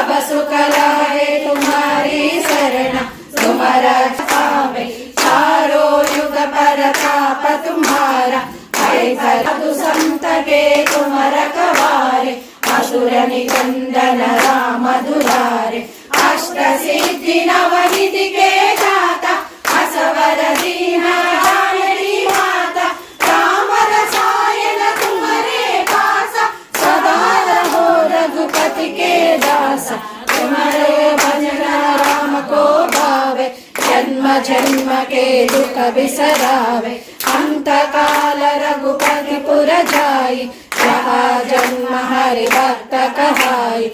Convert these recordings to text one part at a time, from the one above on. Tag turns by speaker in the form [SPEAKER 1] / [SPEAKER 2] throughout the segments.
[SPEAKER 1] सब सुख लाए तुम्हारी शरण, तुम रक्षा पावे चारों युग परताप तुम्हारा। साधु संत के तुम रखवारे, असुर निकंदन राम दुलारे। अष्ट सिद्धि नवनिधि के दाता, असवर दीन जानकी माता। राम रसायन तुम्हारे पासा, सदा रहो रघुपति के दासा। तुम्हारे भजन राम को भावे, जन्म जन्म के दुख बिसरावे। अंत काल रघुपति पुर जाई, जहाँ जन्म हरि भक्त कहाई।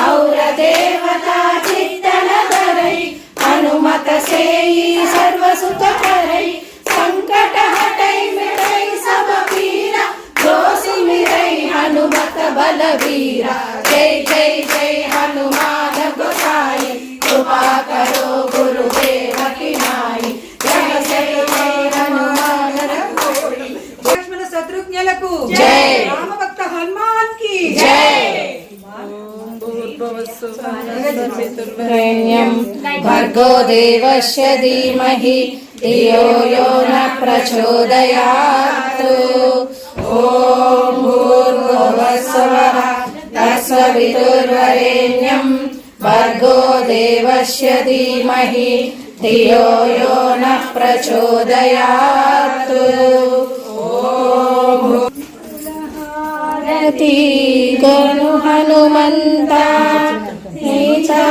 [SPEAKER 1] और देवता चित्तन धरई, हनुमत सेई सर्व सुख करई। संकट हटई मिटई सब पीरा, जो सिमरई हनुमत बलवीरा। जय जय जय हनुमान गोसाई, कृपा करो गुरुदेव की नाई। जय जय जय हनुमान रघुपति।
[SPEAKER 2] लक्ष्मण शत्रुघ्नुలకు
[SPEAKER 1] जय,
[SPEAKER 2] राम भक्त हनुमान की
[SPEAKER 1] जय। भर्गो देवस्य धीमहि धियो यो न प्रचोदयात्। ॐ भूर्भुवस्सुवः तत्सवितुर्वरेण्यं, भर्गो देवस्य धीमहि धियो यो न प्रचोदयात्। गनु हनुमंता नीचा